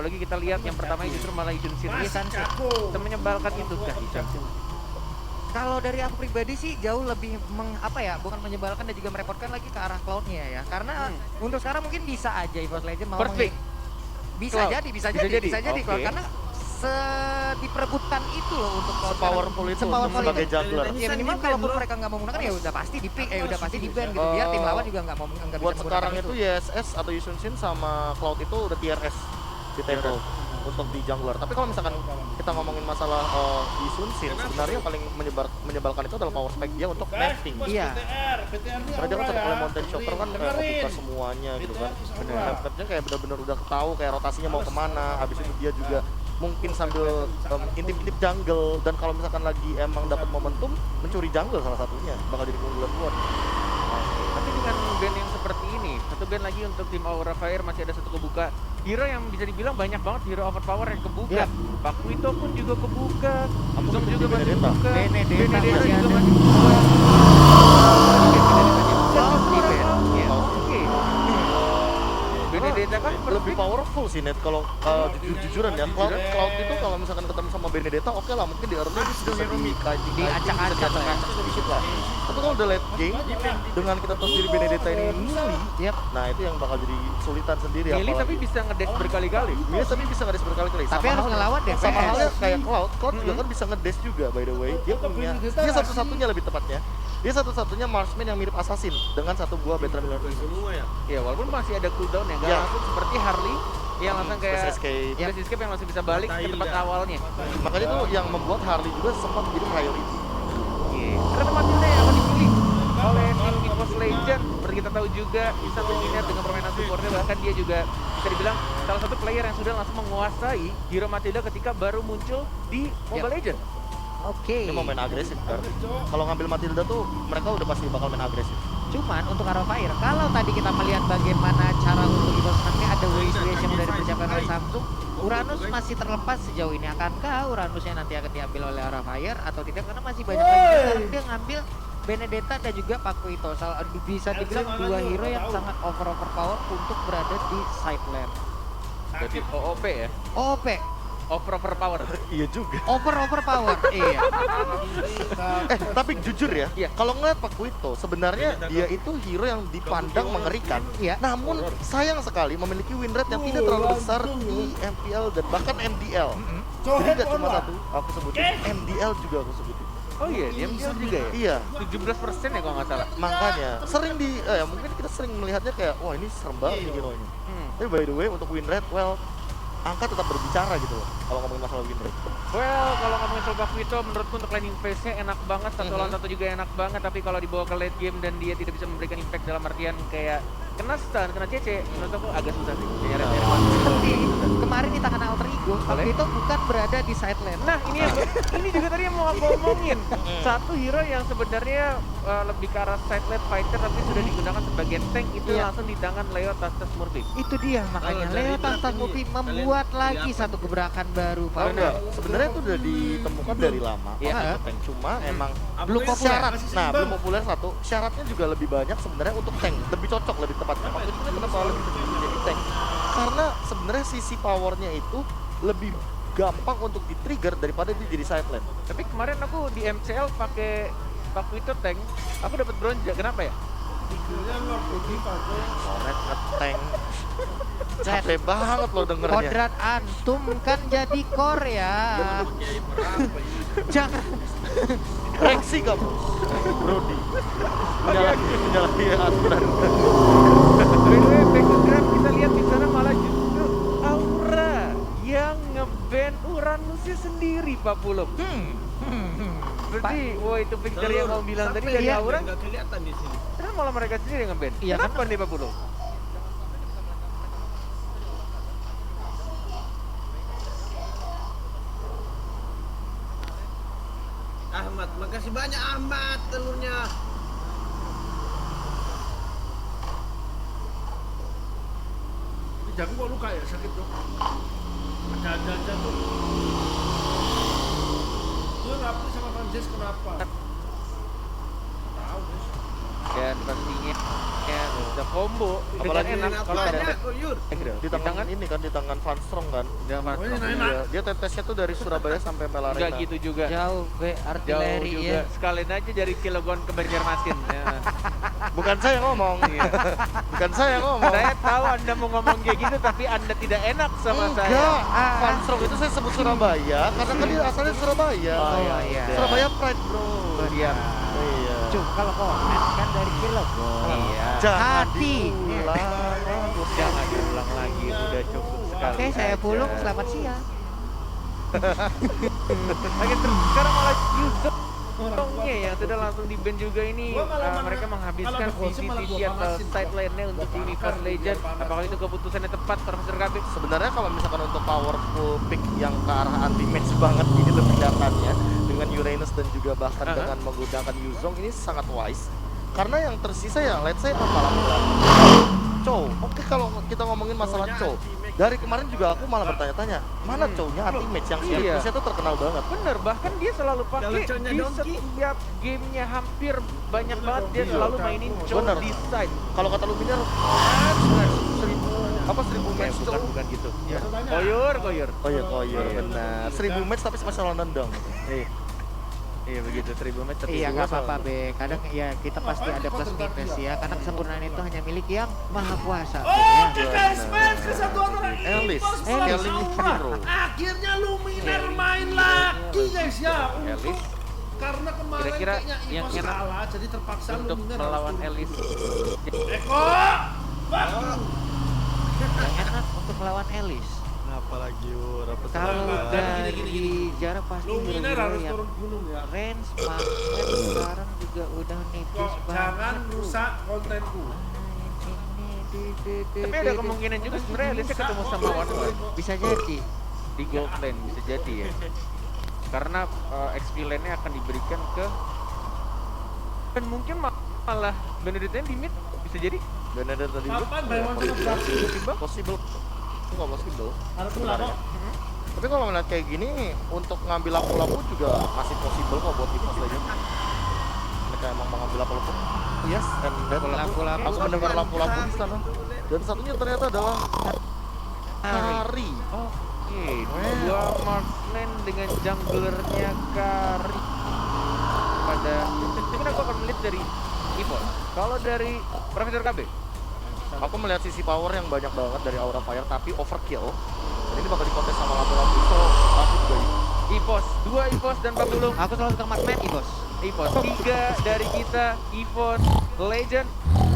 Apalagi kita lihat yang pertama justru malah Ijun Shin. Iya Sansu. Semenyebalkan itu kah Ijun Shin? Kalau dari aku pribadi sih jauh lebih bukan menyebalkan dan juga merepotkan lagi ke arah Cloud-nya ya. Karena untuk sekarang mungkin bisa aja EVOS Legend mau Perfect. bisa jadi Cloud Oke. karena diperebutkan itu loh untuk Cloud. Powerful itu Sepowerful sebagai itu. juggler. Ya minimal kalaupun mereka nggak mau menggunakan ya udah pasti di pick, udah pasti di ban gitu. Biar tim lawan juga nggak bisa Buat sekarang menggunakan itu YSS atau Yusunshin sama Cloud itu udah tier S di table untuk di jungler. Tapi kalau misalkan kita ngomongin masalah Yusunshin, sebenarnya yang paling menyebalkan itu adalah power spike dia untuk mapping. Iya. Karena dia kan satu kali mountain shocker kan buka semuanya gitu kan. Mapnya kayak bener-bener udah tahu kayak rotasinya mau kemana. Habis itu dia juga mungkin sambil intip-intip jungle, dan kalau misalkan lagi emang dapat momentum mencuri jungle salah satunya bakal jadi keunggulan buat. Tapi dengan band yang seperti ini, satu band lagi untuk tim Aura Fire masih ada satu kebuka. Hero yang bisa dibilang banyak banget hero overpower yang kebuka. Iya. Pak Wito pun juga kebuka. Zong juga masih Benedetta. kebuka. Benedetta masih juga ada. masih kebuka. Iya. Oke. Benedetta kan Lebih powerful sih Net kalau jujur-jujuran ya. Cloud itu kalau misalkan ketemu sama Benedetta oke lah, mungkin di early bisa Diacak-acak lah ya. sedikit lah. Tapi kalau udah late game dengan kita tahu diri Benedetta ini milih, Yap. nah itu yang bakal jadi kesulitan sendiri. Milih tapi apalagi bisa ngedash berkali-kali. milih tapi bisa ngedes berkali-kali. Tapi harus ngelawan DPS. Sama halnya kayak Cloud juga kan bisa ngedes juga by the way. Dia satu-satunya lebih tepatnya. Dia satu-satunya marksman yang mirip assassin dengan satu buah veteran militer. Ya walaupun masih ada cooldown ya, nggak Ya. langsung seperti Harley yang langsung kayak Space Escape. Space Escape yang langsung bisa balik ke tempat awalnya. Makanya itu yang membuat Harley juga sempat jadi priority. Karena Matilda yang akan dipilih oleh tim EVOS Legend. Seperti kita tahu juga, bisa dominar dengan permainan supportnya, bahkan dia juga bisa dibilang salah satu player yang sudah langsung menguasai hero Matilda ketika baru muncul di Mobile Legends. Oke. Dia mau main agresif kan. Kalau ngambil Matilda tuh mereka udah pasti bakal main agresif. Cuman untuk Arrow Fire, kalau tadi kita melihat bagaimana cara untuk EVOS nanti ada ways yang udah dipersiapkan oleh Samsung, Uranus masih terlepas sejauh ini. Akankah Uranusnya nanti akan diambil oleh Arrow Fire atau tidak? Karena masih banyak lagi. Sekarang dia ngambil Benedetta dan juga Pakuito. Bisa dibilang dua hero yang sangat overpower untuk berada di side lane. Jadi OOP ya, OP, overpower. Iya juga. overpower. Iya. Tapi jujur ya, Iya. kalau ngeliat Pak Kuito, sebenarnya dia itu hero yang dipandang mengerikan. Iya. Namun sayang sekali memiliki win rate yang tidak terlalu besar di MPL dan bahkan MDL. Jadi nggak cuma satu, aku sebutin MDL juga aku sebutin. Oh iya, dia juga ya? Iya, 17% ya kalau nggak salah. makanya sering mungkin kita sering melihatnya kayak wah ini serem banget nih hero-nya. Tapi by the way untuk win rate, well, angka tetap berbicara gitu loh kalau ngomongin masalah win rate. Well, kalau ngomongin soal Pakuito, menurutku untuk laning phase-nya enak banget, satu lawan satu juga enak banget, tapi kalau dibawa ke late game dan dia tidak bisa memberikan impact dalam artian kayak kena stun, kena CC, menurut aku agak susah sih. Seperti kemarin di tangan Alter Ego, Pakuito bukan berada di side lane. Nah, ini juga tadi yang mau aku omongin. Satu hero yang sebenarnya lebih ke arah side lane fighter tapi sudah digunakan sebagai tank itu Iya. langsung di tangan Leo Tastas Murphy. Itu dia makanya Leo Tastas Murphy membuat lagi satu gebrakan baru Pak. Sebenarnya itu udah ditemukan dari lama. Iya. Untuk tank. Cuma emang Belum populer. syarat. Nah, belum populer satu. Syaratnya juga lebih banyak sebenarnya untuk tank. Lebih cocok, lebih tepatnya. Waktu itu kenapa lebih cocok jadi tank? Karena sebenarnya sisi powernya itu lebih gampang untuk di-trigger daripada dia jadi side lane. Tapi kemarin aku di MCL pakai Pakuito tank, aku dapat bronze. Kenapa ya? Koret nge-tank. Capek banget loh dengernya. Kodrat antum kan jadi core ya. Jangan. Reaksi kamu. Brody. Menyalahi aturan. By the way, background kita lihat di sana malah justru Aura yang nge-ban Uranusnya sendiri, Pak Pulung. Berarti, wah itu picture yang kamu bilang tadi dari Iya. Aura, Nggak kelihatan di sini. ternyata malah mereka sendiri yang nge-ban. Iya, Kenapa nih Pak Pulung? Ahmad, makasih banyak Ahmad telurnya. Ini jago kok luka ya, sakit dong. Ada tuh. Itu rapi sama Frances kenapa? Tahu guys. Dan pastinya ya bisa combo dengan Apalagi enak kalau ada di tangan ini kan, di tangan Van Strong kan. dengan Van Oh, ini Strong. enak. Iya, dia tetesnya tuh dari Surabaya sampai Pelarena. Enggak gitu juga. Jauh be Jauh artileri juga. ya. Sekalian aja dari Cilegon ke Banjarmasin. Ya. Bukan saya ngomong. Iya. Bukan saya ngomong. Saya tahu Anda mau ngomong kayak gitu tapi Anda tidak enak sama saya. Enggak, Van Strong itu saya sebut Surabaya karena kan dia asalnya Surabaya. Oh, iya. Surabaya Pride, bro. Diam. Iya. Cuk, kalau komen kan dari Cilegon. Iya. Jangan Hati. diulang. Jangan diulang lagi, udah cukup sekali. Oke, saya aja. pulung. Selamat siang. Oke, terus sekarang malah Yusuf Tongnya yang sudah langsung di ban juga ini. Mereka menghabiskan sisi atau side lane-nya untuk Universe Legend. Apakah itu keputusannya tepat, Profesor Kabik? Sebenarnya kalau misalkan untuk powerful pick yang ke arah anti match banget ini lebih kelihatannya dengan Uranus dan juga bahkan dengan menggunakan Yuzong ini sangat wise. Karena yang tersisa ya let's say apalah Chow. Oke, kalau kita ngomongin masalah Chow, dari kemarin juga aku malah bertanya-tanya, mana Chow-nya anti match yang Iya. Spirit tuh terkenal banget. Bener, bahkan dia selalu pakai Jalan-jalannya di Donkey. setiap gamenya hampir banyak banget dia selalu mainin Chow Bener. di side. Kalau kata Luminar, 1000 match Chow. Bukan gitu. Iya. Koyor. Oh iya, koyor benar. 1000 match tapi spesial nendang. Iya begitu, 1000 match tapi Iya dua nggak sama. apa-apa be. Kadang ya kita pasti ada plus minus ya. Karena kesempurnaan itu hanya milik yang maha kuasa. Be, Oh, ya. guys, fans kesatuan orang Elis, Esports Scaling Aura. Hero. Akhirnya Luminar main lagi guys ya untuk Elis. karena kemarin Kira-kira kayaknya yang Evos enak kalah jadi terpaksa untuk Luminar melawan harus turun. Elis. Eko, Yang enak untuk melawan Elis. Apalagi Kalau Gini, dari jarak pasti Luminar hero-hero harus yang turun gunung ya. range magnet sekarang juga udah nipis Kok banget. jangan tuh. rusak kontenku. Tapi ada kemungkinan juga sebenarnya Elisnya ketemu sama One Bisa jadi. di Gold Lane, bisa jadi ya. Karena XP lane-nya akan diberikan ke dan mungkin malah Benedetta di mid bisa jadi. Benedetta tadi Kapan Baywan sama Brasil? possible. Nggak possible. Harus lama. Tapi kalau ngeliat kayak gini, untuk ngambil lampu-lampu juga masih possible kok buat Evos Legend. Mereka emang mau ngambil lampu-lampu. Yes, and then Lampu-lampu. aku mendengar lampu-lampu di sana. Dan satunya ternyata adalah Kari. Oke, dua marksman dengan junglernya Kari pada mungkin aku akan melihat dari Evos. Kalau dari Profesor KB, Aku melihat sisi power yang banyak banget dari Aura Fire, tapi overkill. Dan ini bakal dikontes sama lampu-lampu, so aku juga Evos, 2 Evos dan Babulung. Aku selalu suka magnet bos. Evos 3 dari kita, Evos Legend.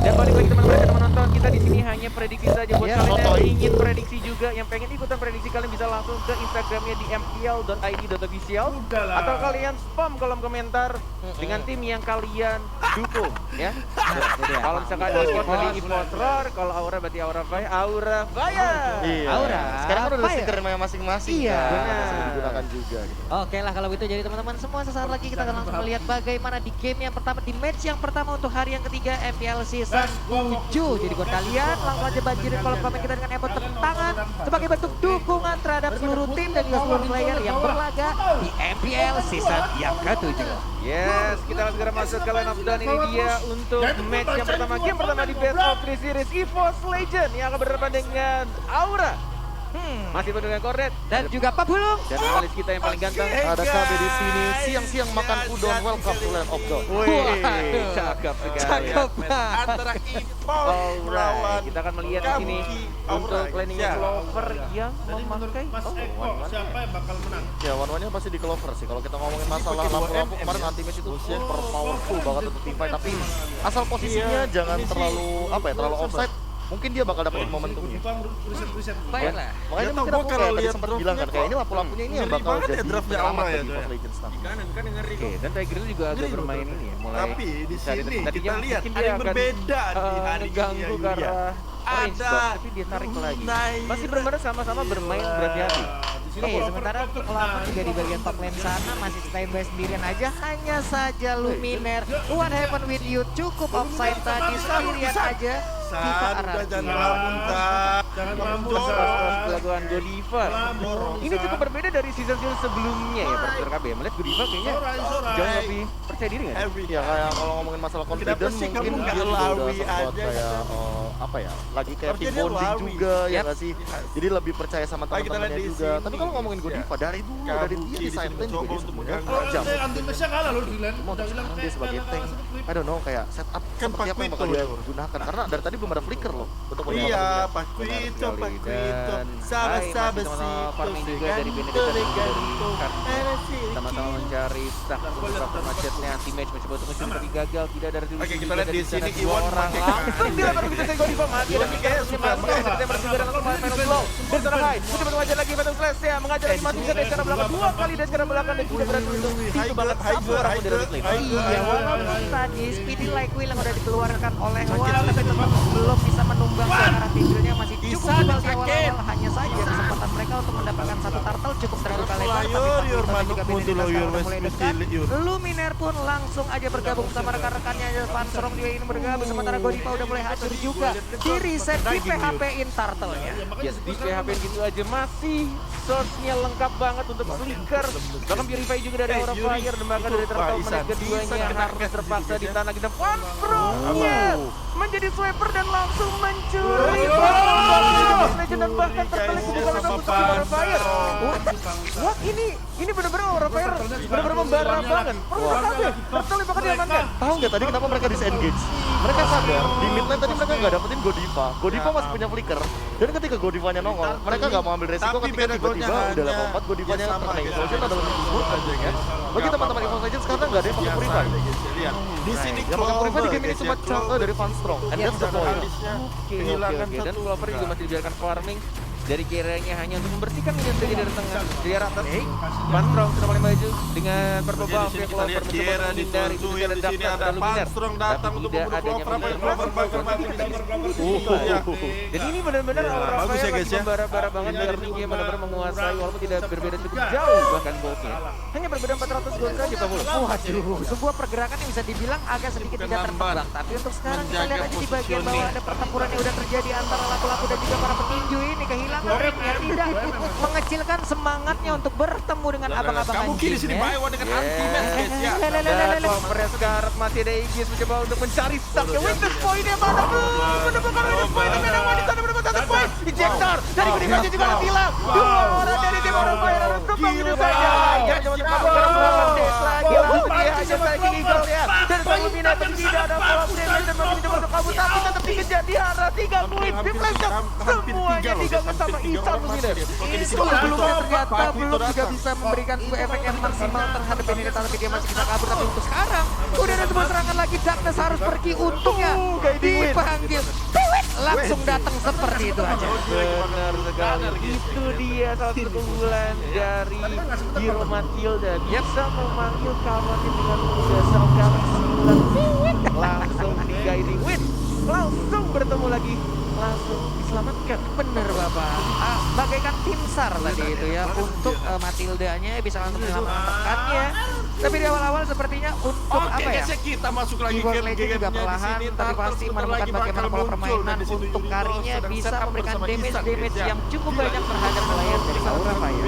Dan balik lagi teman-teman dan menonton, kita di sini hanya prediksi saja buat Ya, kalian yang sotoy. ingin prediksi juga, yang pengen ikutan prediksi kalian bisa langsung ke Instagramnya di mpl.id.official Udahlah. atau kalian spam kolom komentar dengan tim yang kalian dukung ya. Kalau misalkan Evos dari Evos Roar, kalau Aura berarti Aura Fire, Aura Fire. Iya. Aura Sekarang kan udah ada Fire. stikernya masing-masing. Iya. kan, Benar. bisa digunakan juga. Gitu. Oke lah kalau gitu jadi teman-teman semua sesaat lagi kita akan langsung melihat bagaimana di game yang pertama, di match yang pertama untuk hari yang ketiga MPL Season 7. Jadi buat kalian langsung aja banjirin kolom komen kita dengan emote tepuk tangan sebagai bentuk dukungan terhadap seluruh tim dan juga seluruh player yang berlaga di MPL Season yang ke-7. Yes, kita akan segera masuk ke line up dan ini dia untuk match yang pertama, game pertama di Best of 3 Series Evos Legend yang akan berhadapan dengan Aura. Masih penuh dengan Kornet Dan juga Pak Bulung. dan analis kita yang paling ganteng. Ada KB di sini siang-siang makan udon, welcome to Land of God. Wih, cakep sekali. Cakep banget. antara Evos Alright, kita akan melihat di sini untuk landing Ya. Clover yang Jadi menurut memakai Mas Eko one-one. siapa yang bakal menang? Ya, one-one-nya pasti di Clover sih. Kalau kita ngomongin masalah lampu-lampu kemarin anti-match itu super powerful banget untuk teamfight. Tapi asal posisinya jangan terlalu terlalu offside. Mungkin dia bakal dapetin momentumnya. Tukang riset-riset. Baiklah. Makanya Ya, mungkin gua aku kalau kayak tadi lihat sempat dropnya bilang kan, kayak kok ini lampu-lampunya ini yang ngeri bakal banget ya jadi draftnya penyelamat Aura ya, bagi Joy. Evos Legends nanti. Kanan kan ngeri. Oke, dan Tiger juga agak Ngeri loh, bermain ini ya, mulai Tapi di cari- sini tadinya kita lihat mungkin ada dia yang akan, berbeda di hari ini ganggu ya, ke Yulia. arah range Ada box, tapi dia tarik lagi. Masih benar-benar sama-sama bermain berhati-hati. Oke, sementara untuk Lama juga di bagian top lane sana masih standby sendirian aja. Hanya saja Luminaire, what happened with you, cukup offside tadi sendirian aja. San. Udah RRQ. jangan ngelamun, San. Jangan ngelamun, Terus San. dilakukan Godiva. Ini cukup berbeda dari season-season sebelumnya ya Profesor KB. Melihat Godiva kayaknya jauh lebih percaya diri nggak? Every Ya kayak kalau ngomongin masalah Kenapa confidence sih mungkin kamu nggak dia juga udah lari sempat aja kayak gitu? apa ya, lagi kayak Harusnya tim dia bonding lari. juga ya Yap. nggak sih, jadi lebih percaya sama Baik, kita lihat teman-temannya di juga. sini, Tapi kalau ngomongin ya. Godiva dari dulu dari Kabuki dia di di side sini lane juga mencoba dia untuk sebenarnya mengganggu. tajam. Anti-Mesnya kalah loh di lane. Cuma Udah hilang dia kayak sebagai kalah tank, sama Flip. I don't know, kayak setup Kan seperti apa yang bakal Paquito dia loh. gunakan karena dari tadi belum ada flicker loh untuk menyelamatkan Iya, dia. Paquito, sekali. Paquito. Dan Sama hai, masih sama-sama farming juga dari Benedetta dan juga dari Kartu. Sama-sama mencari stack untuk cover macetnya anti-match mencoba untuk mencuri tapi gagal, tidak ada resolusi. Oke, kita juga lihat dari di sini sana. Iwan Dua orang pakai langsung dilempar begitu dari Godiva mati dan kayaknya Mika suka masuk ke September juga dan langsung Phantom Blow dan sekarang Hai mencoba mengajar lagi Phantom Slash ya mengajar lagi mati dari sekarang belakang dua kali dari sekarang belakang dan tidak berani untuk pintu banget satu orang pun dari lane. Iya, walaupun tadi Speedy Like Will yang udah dikeluarkan oleh Wal, tapi tetap belum bisa menumbang ke arah tinjunya masih cukup tebal di awal-awal. Hanya saja kesempatan mereka untuk mendapatkan satu turtle cukup terbuka lebar, tapi Yur, Paquito dan juga manuk Benedetta mutu lo, sekarang Yur, udah mulai wes dekat. mesti, Yur. Luminer pun langsung aja bergabung sama rekan-rekannya. Van Strong juga ingin bergabung, sementara Godiva udah mulai hancur juga. Di reset, di PHP-in turtle-nya. Yes, di PHP gitu aja masih source-nya lengkap banget untuk Flicker. Bahkan Purify juga dari Aura Fire dan bahkan dari Turtle menit keduanya harus terpaksa di tanah kita. Van Strong-nya menjadi swiper dan langsung mencuri. Legend dan bahkan Turtle yang bukan langsung untuk Aura Fire. Wah, ini benar-benar Aura Fire benar-benar membara banget. Perlu kabeh. Turtle yang bakal diamankan. Tahu nggak tadi kenapa mereka disengage? Mereka sadar di mid lane tadi mereka nggak dapetin Godiva. Godiva masih punya flicker. Dan ketika Godivanya nongol, mereka nggak mau ambil resiko Tapi ketika beda tiba-tiba golnya udah level hanya 4 Godivanya dia sama terkena guys. explosion adalah buruk tentunya. Bagi teman-teman Evo Legends karena nggak ada yang pakai Biasa Purify. aja, guys. Lihat. Di sini Yang pakai Purify di game ini guys, cuma ya. contoh dari Van Strong. And that's the point. Oke, Kehilangan Dan satu. Clover juga masih dibiarkan farming dari kiranya hanya untuk membersihkan minion saja dari tengah dari arah atas. Van Strong sudah mulai maju dengan purple buff Di sini yang kita Clover lihat mencoba Kiera menghindari ditunjukin, bisa di ledak sini dan ada Luminer. Van Strong datang Tapi untuk tidak membunuh adanya Clover, Luminer. Clover bakal mati. Iya. Dan ini benar-benar Iya, Aura bagus Fire ya, lagi guys, ya. membara-bara banget dengan tinggi benar-benar menguasai walaupun tidak berbeda cukup jauh bahkan goldnya. Hanya berbeda 400 gold saja Pak Bulu. Waduh, sebuah pergerakan yang bisa dibilang agak sedikit tidak tertebak. Tapi untuk sekarang kita lihat aja di bagian bawah ada pertempuran yang udah terjadi antara laku-laku dan juga para petinju ini. Kehilangan ringnya tidak mengecilkan semangatnya untuk bertemu dengan abang-abang Kamu kiri sini anjingnya. Baewa dengan anti-match guys ya. Dan Clovernya sekarang masih ada Aegis mencoba untuk mencari stacknya. Witness point-nya mana belum menemukan witness point. Tapi ada di sana menemukan satu point. Ejector dari Godiva juga harus hilang. Dua orang dari tim Aura Fire harus tumbang itu saja. Ya cuma dipakai belakang Dex lagi. Langsung dia hanya lagi Eagle ya. Dan sang Lumina tapi tidak ada follow damage dan masih mencoba untuk kabur. Tapi tetap dikejar di arah 3 poin. Di flash semuanya diganggu sama Isan Lumina. Sebelumnya ternyata belum juga bisa memberikan sebuah efek yang maksimal terhadap Benedetta tapi dia masih bisa kabur. Tapi untuk sekarang udah ada sebuah serangan lagi. Darkness harus pergi untungnya dipanggil Piwit langsung datang seperti itu aja. Benar sekali. Itu dia salah satu keunggulan dari Hero Matilda. Bisa memanggil kawannya dengan mudah sekali 9 Piwit. Langsung di guiding win. Langsung bertemu lagi. Langsung diselamatkan. Bener Bapak, bagaikan tim SAR tadi itu ya untuk Matildanya bisa langsung menyelamatkannya. Tapi di awal-awal sepertinya untuk Oke apa ya? guys ya, kita masuk lagi Keyboard ke Legend juga gamenya di perlahan, sini. tapi Tartar pasti sebentar menemukan lagi bagaimana bakal pola muncul. permainan Dan di sini untuk Yujiro karinya sedang bisa setup memberikan bersama Isan, damage guys, ya. yang cukup banyak terhadap player dari Aura Fire.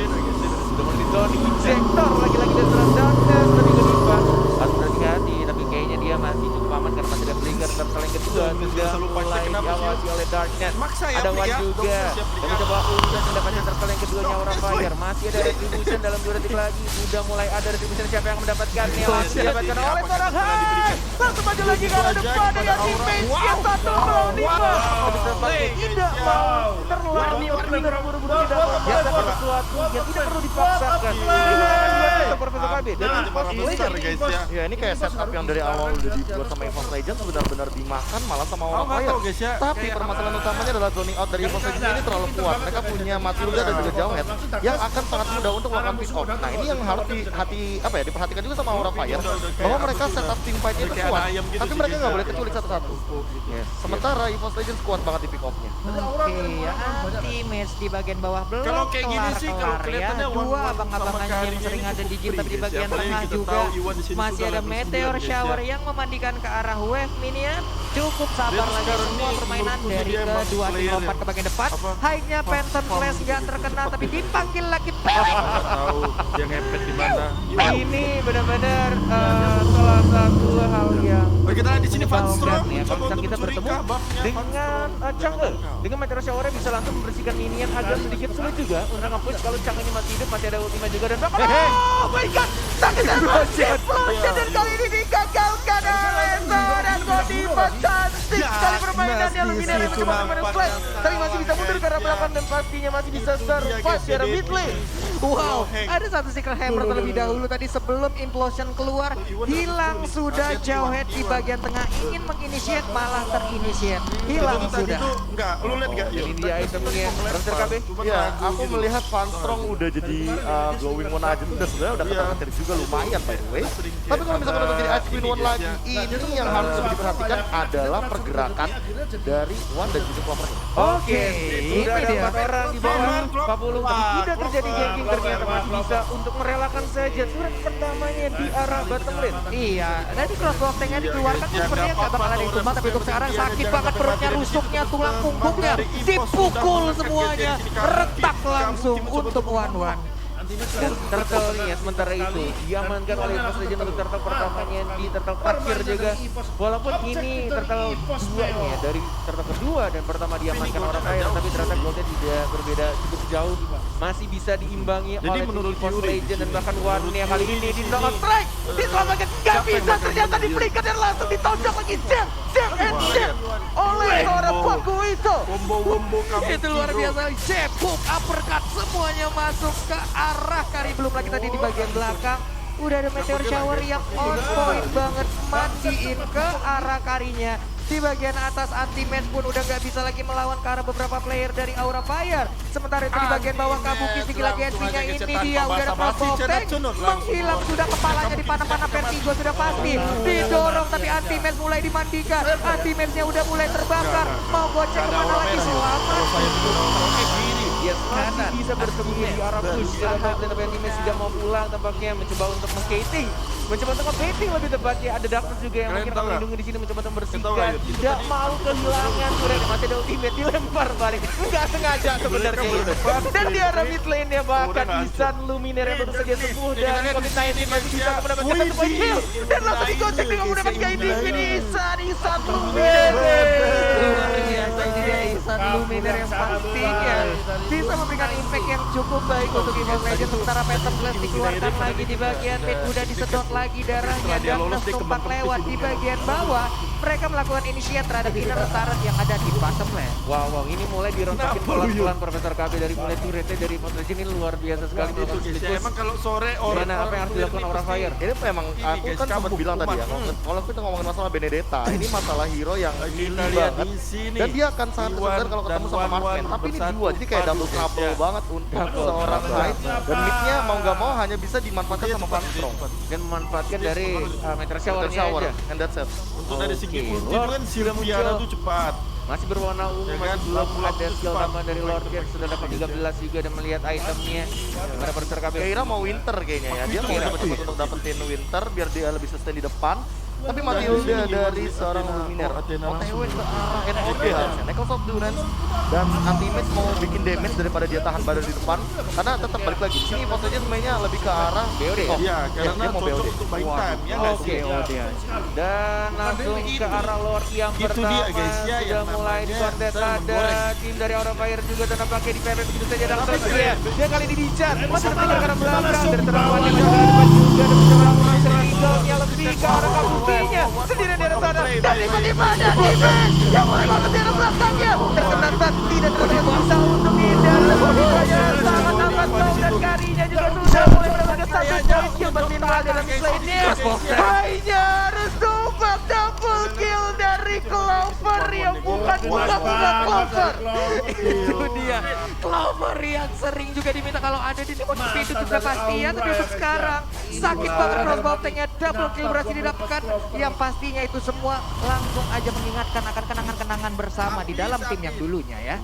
Sudah mulai di ejector lagi-lagi dari serangan Darkness dari Godiva. Harus berhati-hati tapi kayaknya dia masih cukup aman karena masih ada Flicker. Turtle yang kedua sudah mulai diawasi oleh Darkness. Maksa ya, Ada Flick, Wan ya. juga Dokter yang mencoba untuk mendapatkan Turtle yang keduanya Aura Fire. Masih ada retribution dalam 2 detik lagi. Sudah mulai ada retribution siapa yang mendapatkannya. Langsung didapatkan oleh seorang Hai. Langsung maju lagi ke arah depan dengan teammate-nya satu melawan 5. Tidak mau terlalu buru-buru tidak mau melakukan sesuatu yang tidak perlu dipaksakan. Kehilangan 2 set Profesor KB dan Ini para besar guys ya. Ya ini kayak setup yang dari awal udah dibuat sama Evo Legends benar-benar dimakan malah sama Aura Nggak Fire. tahu guys ya. Tapi Kayak permasalahan utamanya adalah zoning out dari Evo Legends ini terlalu kuat. Mereka punya Matilda dan juga Jawhead yang akan sangat mudah untuk melakukan pick off. Nah ini yang harus diperhatikan juga sama Aura Fire bahwa mereka setup team fight itu kuat, tapi mereka nggak boleh keculik satu-satu. Sementara Evo Legends kuat banget di pick off-nya. Oke ya, anti-match di bagian bawah belum Kalau kayak gini sih, kalau kelar-kelar ya. kelihatannya Dua one-one abang-abang sama anjing yang Karin sering ini ada di cukup engine, tapi di guys, bagian ya. Apalagi tengah kita juga tahu Iwan di sini masih sudah ada level meteor 9, guys, shower ya. yang memandikan ke arah wave minion. Cukup sabar Dan lagi sekarang semua nih, permainan menurutku dari dia emang kedua tim player lompat yang ke bagian depan. apa, High-nya Phantom farm Flash nggak gitu terkena, cepat tapi gitu. dipanggil lagi Pelik. Nggak tahu dia ngepet di mana. Ini benar-benar salah satu hal yang Oke, kita lihat di sini Van menyebalkan Strom ya. Kalau coba misalnya untuk kita mencuri bertemu kabaknya, Van dengan Strom. Chang'e, dengan meteor shower bisa langsung membersihkan minion, agak sedikit sulit juga untuk nge-push kalau Chang'e masih hidup, masih ada ultima juga dan bakal oh my god, sakit banget explosion dan kali ini digagalkan oleh seorang Godiva. Cantik sekali permainannya Luminary yang mencoba permainan flash, tapi masih bisa mundur karena belakang dan pastinya masih bisa survive secara mid lane. Wow, ada satu secret hammer terlebih dahulu tadi sebelum implosion keluar, hilang sudah jauh head di bagian tengah, ingin menginitiate malah terinitiate, hilang Itu tadi sudah. tuh enggak, lu lihat enggak? Ini dia itemnya, Roster KB. Ya, aku melihat Van Strong udah jadi glowing one aja tuh udah sebenarnya udah ketar-ketir juga lumayan by the way. Tapi kalau misalkan udah jadi Ice Queen One lagi, ini yang harus diperhatikan adalah pergerakan dari One dan juga Clover. Oke, ini sudah ada dia. 4 orang di bawah 40, tapi tidak terjadi ganking, ternyata masih bisa untuk merelakan saja turret pertamanya di arah bottom lane. Iya, tadi crossbow tank-nya dikeluarkan tuh sepertinya nggak bakal ada tumbang, tapi untuk sekarang sakit banget perutnya, rusuknya, tulang punggungnya, dipukul semuanya, retak langsung untuk one-one. Turtle nih ya, sementara itu diamankan oleh Fast Legend untuk turtle pertamanya di turtle terakhir juga. Walaupun ini turtle dua nih ya, dari turtle kedua dan pertama diamankan orang Fire, tapi ternyata goldnya tidak berbeda cukup jauh. Masih bisa diimbangi Jadi oleh menurut Fast Yuri, Legend dan bahkan Warnia kali ini di Dragon Strike. Diselamatkan, nggak bisa, ternyata diberikan dan langsung ditonjok lagi. Jab, jab, and jab oleh seorang Pakuito. Wombo kamu. Itu luar biasa, jab, hook, uppercut, semuanya masuk ke arah Kari. Belum lagi tadi di bagian belakang udah ada meteor shower yang on point banget, mandiin ke arah Karinya. Di bagian atas anti-match pun udah nggak bisa lagi melawan ke arah beberapa player dari Aura Fire. Sementara itu di bagian bawah Kabuki tinggi lagi NC-nya, ini dia udah ada crossbow tank, menghilang sudah kepalanya di panah-panah Vertigo sudah pasti. Didorong tapi anti-match mulai dimandikan, anti-match-nya udah mulai terbakar. Mau gocek kemana lagi, selamat. Dia masih bisa bersembunyi di arah push dalam top lane, tapi anime sudah mau pulang tampaknya mencoba untuk meng-gating. Mencoba untuk nge-baiting lebih tepatnya. Ada Darkness juga yang Kalian mungkin tahu akan nggak? melindungi di sini, mencoba untuk Tahu membersihkan. nggak, Tidak mau kehilangan turret, masih ada ultimate, dilempar balik. Enggak sengaja sebenarnya itu. Dan di arah mid lane-nya bahkan Isan Luminaire yang baru saja sembuh dari COVID-19 masih bisa mendapatkan satu poin kill. Dan langsung digocek dengan mendapatkan guiding ini Isan Luminaire. Luar biasa, ini dia Isan Luminaire yang pastinya bisa memberikan impact yang cukup baik untuk Evil Legends. Sementara Phantom Blast dikeluarkan lagi di bagian mid, udah disedot lagi darahnya. Darkness tumpah lewat di bagian bawah. Mereka melakukan initiate terhadap inner turret yang ada di bottom lane. Wow, ini mulai dirontakin pelan-pelan Profesor KB dari mulai turretnya dari Evil Legends. Ini luar biasa sekali Itu melakukan guys, split ya, push. emang kalau sore orang Gimana apa yang harus dilakukan Aura Fire? Ini memang Ini, aku guys, kan kabar sempat bilang tadi ya, hukuman. kalau kita ngomongin masalah Benedetta, ini masalah hero yang kita gili lihat banget. di sini. Dan dia akan sangat Iwan kesulitan kalau ketemu dan sama Wan-Wan Marksman. Tapi ini bersatu dua, jadi kayak padu, double guys, trouble ya. banget untuk seorang side. Dan midnya mau nggak mau hanya bisa dimanfaatkan sama Van Strong. Dan memanfaatkan dari Meteor Meteor Shower-nya Shower, aja. and that's it. Untuk dari segi Oke, ulti itu Lord kan sudah Sylviana muncul. tuh cepat. Masih berwarna ungu, Ya masih kan? belum Lampu-lampu ada skill cepat. tambahan dari Lord Jet, sudah dapat 13 juga dan melihat itemnya. Gimana Profesor KB? Kira mau winter kayaknya ya, dia mau cepat-cepat untuk dapetin winter biar dia lebih sustain di depan. Tapi Matilda dari seorang Luminaire OTW ke arah NOD harusnya, Necklace of Durance, dan Anti-Mage mau bikin damage daripada dia tahan badan di depan. Karena tetap balik lagi, di sini posisinya sebenarnya lebih ke arah BOD ya? Iya, karena dia mau cocok BOD. untuk buy time, ya nggak Oke, sih? dan langsung ke arah Lord yang Itu pertama dia, guys, ya, sudah yang mulai namanya dikontes. saya Ada menggoreng. tim dari Aura Fire juga dan nampaknya di PV begitu saja dalam dia. Dia kali ini dicat, masih tertinggal karena belakang dari terawan yang jauh di depan juga dan mencoba melakukan trigglenya lebih ke arah kabukinya. Sendirian di arah sana dan tiba-tiba ada defense yang mulai masuk di arah belakangnya. Terkena tak tidak bisa untuk hindar. Kabukinya sangat amat jauh dan Karinya juga sudah mulai mendapatkan satu poin kill berminimal dalam slide-nya. Hanya harus tumbak double kill dari Clover yang bukan bunga-bunga Clover. Itu dia Clover yang sering juga diminta kalau ada di tim itu sudah pasti ya, tapi untuk sekarang sakit banget crossbow tanknya double kill berhasil didapatkan. Yang pastinya itu semua langsung aja mengingatkan akan kenangan-kenangan bersama di dalam tim yang dulunya ya.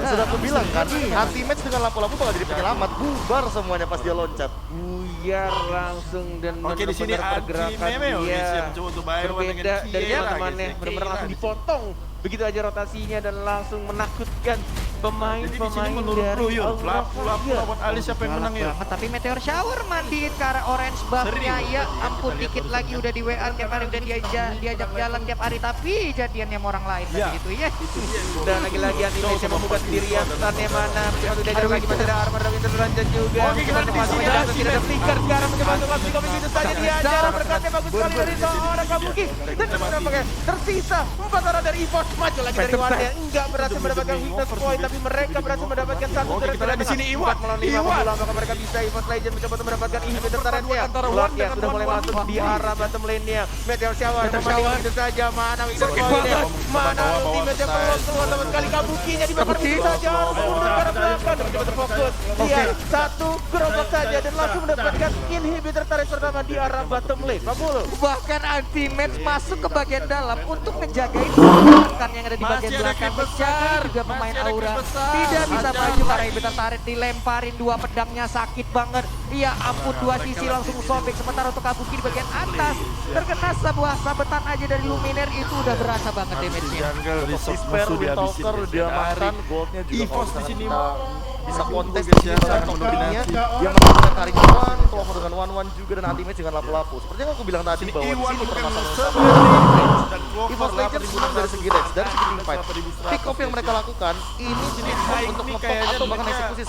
Sudah aku bilang kan, anti-match dengan lampu-lampu bakal jadi penyelamat. Bubar semuanya pas dia loncat. Buyar langsung dan Oke, di sini benar-benar pergerakan anti-meme dia siap mencoba untuk buy one dengan berbeda dari Kiera, teman-temannya, guys. benar-benar langsung dipotong begitu aja rotasinya dan langsung menakutkan Jadi di sini pemain-pemain menurut dari lu yuk, Aura lapu-lapu Fire. lawan Ali siapa yang menang yuk? Banget, tapi Meteor Shower mandiin ke arah orange buff-nya. Serius, Ya tadi ampun, kita lihat dikit barusan lagi udah di WA tiap hari, udah diajak jalan tiap hari, tapi jadiannya sama orang lain Ya. tadi gitu ya. Dan lagi-lagi anti-match yang membuka sendirian, stunnya mana, satu dajak lagi masih ada armor dan winter lanjut juga. Oke, kita Masih di masuk sini ke dalam, ada tidak ada flicker, sekarang mencoba untuk masuk ke begitu saja diajar, berkatnya bagus sekali dari seorang Kabuki. Dan sebenarnya tersisa 4 orang dari EVOS, maju lagi dari Warden, enggak berhasil mendapatkan weakness point, tapi mereka berhasil mendapatkan satu Oke, kita lihat di sini Iwan. Iwan, apakah mereka bisa EVOS Legend mencoba untuk mendapatkan inhibitor turretnya? Antara Wan Lord ya dengan sudah mulai Wan. masuk di arah bottom lane-nya. Meteor Shower, begitu saja, mana weakness Sakit point-nya, banget. mana Bawa-bawa ultimate-nya style. belum keluar sama sekali. Kabukinya dibakar begitu saja, harus mundur ke arah belakang dan mencoba terfokus. Dia satu gerobak saja dan langsung mendapatkan inhibitor turret pertama di arah bottom lane. Papul. Bahkan anti-match masuk ke bagian dalam untuk ngejagain rekan yang ada di bagian Masih ada belakang. klip besar. Mencari juga pemain Masih ada Aura. klip besar. Tidak bisa Hati-hati. maju karena inhibitor turret dilemparin, dua pedangnya sakit banget. Iya ampun, dua sisi langsung sobek. Sementara untuk Kabuki di bagian atas terkena sebuah sabetan aja dari Luminaire, itu udah berasa banget damage-nya. Jungle resource Disper, musuh dihabisin. Windtalker, dia makan, goldnya juga EVOS kalau di sini misalkan bisa kontes guys, dia ya, bisa sangat mendominasinya. mendominasi. Dia menggunakan tarik one, Clover dengan one juga dan anti-match dengan lapu-lapu. Seperti yang aku bilang tadi bahwa di Iwan sini bukan permasalahan sebenarnya dan EVOS Legends menang dari segi range, dari segi team fight. Pick off yang mereka lakukan ini high untuk ini ngetok kayaknya atau bahkan duitnya eksekusi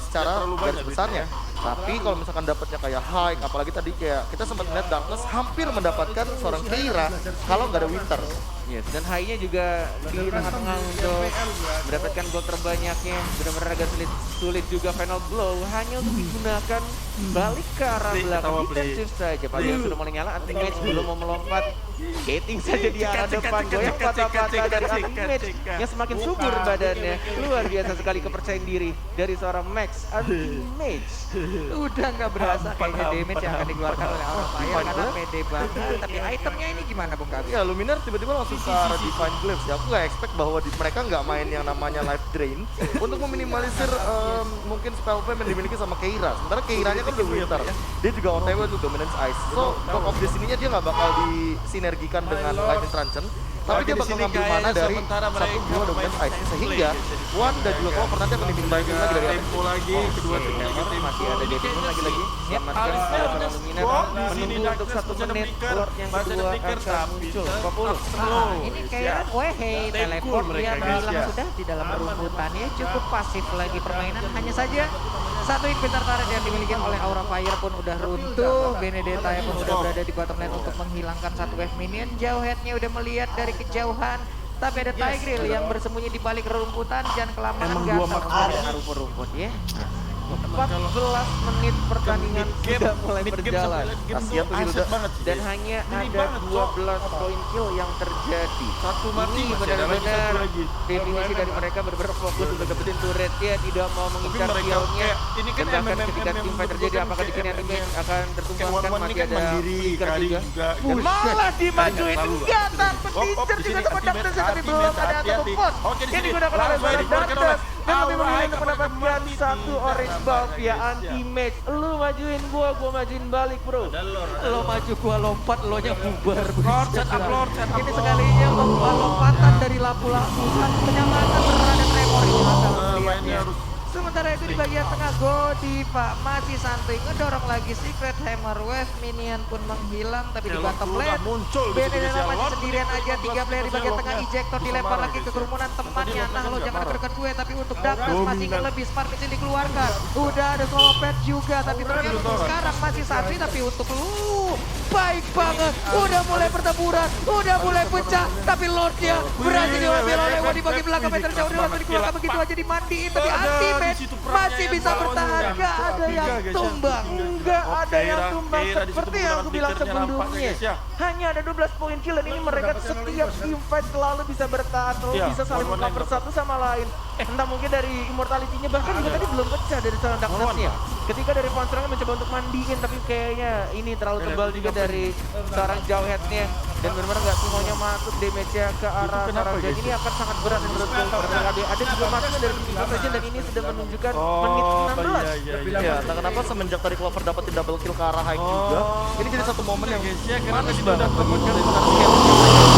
secara terlalu garis banyak besarnya. Tapi kalau misalkan dapatnya kayak high, apalagi tadi kayak kita sempat melihat Darkness hampir mendapatkan seorang Keira kalau nggak ada Winter. Yes, dan high-nya juga di tengah-tengah untuk mendapatkan gol terbanyaknya. Benar-benar agak sulit juga final blow hanya untuk digunakan balik ke arah Play, belakang ketawa, play. defensif saja. Padahal sudah mulai nyala, anti-match belum mau melompat. Gating saja di arah depan, goyang patah-patah dari anti-match yang semakin subur badannya. Luar biasa sekali kepercayaan diri dari seorang Max anti-match. Udah nggak berasa kayaknya damage yang akan dikeluarkan oleh Aura Fire karena pede banget. Tapi itemnya ini gimana Bung Gabi? Ya, Luminar tiba-tiba langsung ke arah Divine Glimpse ya. Aku nggak expect bahwa mereka nggak main yang namanya Life Drain untuk meminimalisir mungkin spell flame yang dimiliki sama Keira. Sementara Keiranya kan udah Winter. Dia juga OTW untuk Dominance Ice. So, Rock of Destiny-nya dia nggak bakal disinergikan dengan Lightning Truncheon. Tapi dia bakal ngambil mana dari satu dua Dominance Ice. Sehingga One dan juga Clover nanti akan dimintain lagi dari atas. tempo lagi kedua tim Masih ada Devin lagi-lagi. Selamatkan seorang Luminar. Menunggu untuk 1 menit. Lord yang kedua akan muncul. 40. Ini kayak wehe teleport dia menghilang sudah di dalam rumputannya, cukup pasif lagi permainan. Hanya saja satu inventar turret yang dimiliki oleh Aura Fire pun udah runtuh. Benedetta pun udah berada di bottom lane untuk menghilangkan satu wave minion. Jauh headnya udah melihat dari kejauhan. Tapi ada Tigreal yang bersembunyi di balik rerumputan. Jangan kelamaan gatal dari rumput-rumput ya. 14 menit pertandingan sudah mulai berjalan. Kasihan tuh Hilda. Dan hanya ada 12 poin kill yang terjadi. Satu mati Ini masih ada lagi benar-benar satu lagi. definisi dari mereka benar-benar fokus untuk dapetin turretnya, tidak mau mengincar mereka killnya. kayak ini kan Dan bahkan MMM ketika team fight terjadi, apakah di sini anime akan tertumbangkan, One masih ini kan ada mandiri, flicker Kari juga. juga. Dan malah dimajuin, Terlalu, enggak takut Op, Pincer di juga sini sama ultimate, Darkness tapi belum ultimate, ada satu hati-hati. pos Oke, di yang sini. digunakan oleh Langsung seorang dikeluarkan Darkness. oleh Dan lebih Aura memilih Fire untuk mendapatkan kembali. satu orange buff via Guys, anti-match. Lu majuin gua majuin balik bro. Lo maju gua lompat, lo nya bubar. Set up Lord, set up Ini Lord. sekalinya lompatan dari lapu-lapu, penyelamatan berada tremor ini asal Mainnya melihatnya. harus Sementara itu di bagian tengah Godiva masih santuy ngedorong lagi Secret Hammer Wave, minion pun menghilang tapi di bottom lane Benedetta masih sendirian aja, 3 player di bagian tengah, ejector dilempar lagi ke kerumunan temannya. Nah lo jangan deket gue, tapi untuk Darkness masih ingin lebih, Spark Missile dikeluarkan, udah ada solo pad juga, tapi ternyata untuk sekarang masih santuy. Tapi untuk lu baik banget, udah mulai pertempuran, udah mulai pecah, tapi Lordnya berhasil diambil oleh Wadi bagi belakang. Meter jauh langsung dikeluarkan begitu aja dimandiin, tapi anti-match masih bisa bertahan, gak ada yang tumbang. Enggak ada yang tumbang Keira seperti disitu yang aku bilang menggunakan triggernya sebelumnya. nampaknya, guys, ya. Hanya ada 12 poin kill dan ini mereka setiap team fight selalu bisa bertahan, selalu Iya, bisa saling one-one cover yang satu sama lain. Entah mungkin dari immortality-nya bahkan juga tadi belum pecah dari seorang Darkness-nya. ketika dari Fonstrang mencoba untuk mandiin, tapi kayaknya ini terlalu tebal juga dari seorang Jawhead-nya. Dan benar-benar nggak semuanya masuk damage-nya ke arah seorang Jawhead. Ini akan sangat berat menurutku. Ada juga masuknya dari Eagles Legend dan ini sudah menunjukkan menit 16. Ya, entah kenapa semenjak tadi Clover dapetin double kill ke arah Hike juga, ini jadi satu momen yang manis banget bagi Mountain scaling.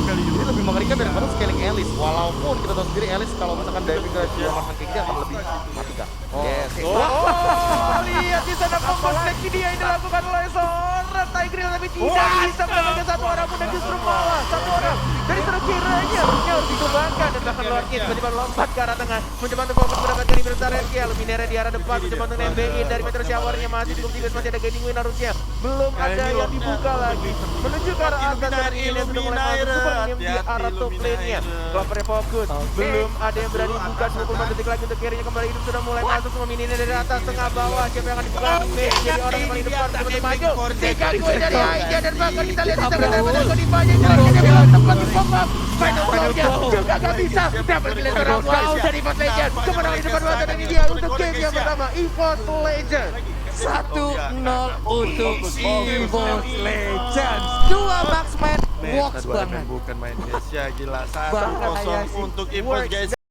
Ini lebih mengerikan daripada scaling Alice. Walaupun kita tahu sendiri Alice kalau misalkan diving ke Giro Mark kayak gini akan lebih mati kan. Yes. Oh, lihat di sana kompleks dia yang dilakukan oleh seorang Tigreal, tapi tidak bisa mendapatkan satu orang pun dan justru malah satu orang dari kiranya harus dikembangkan dan bahkan Lordkin tiba-tiba lompat ke arah tengah mencoba untuk fokus mendapatkan Ibertar Kill. Minera di arah depan mencoba untuk nembein dari Meteor Shower-nya masih cukup tipis, masih ada Guiding Wind harusnya belum ada yang dibuka lagi menuju ke arah atas dan ini sudah mulai masuk super minion di arah top lane-nya. Clover fokus, belum ada yang berani buka 24 detik lagi untuk carry-nya kembali hidup, sudah mulai masuk semua minionnya dari atas tengah bawah. Siapa yang akan dibuka? Jadi orang yang paling depan untuk maju. Tiga gue dari Aija dan bahkan kita lihat di sebelah mana Godifanya jalannya dia bilang tempat di pop up. Final Blow-nya juga gak bisa. Dapat pilih seorang wow dari EVOS Legend. Kemenangan di depan mata dan ini dia untuk game yang pertama EVOS Legend. 1-0 untuk EVOS Legends. Dua marksman works banget. Bukan main guys ya, gila. Bahkan 1-0 untuk Ippon guys.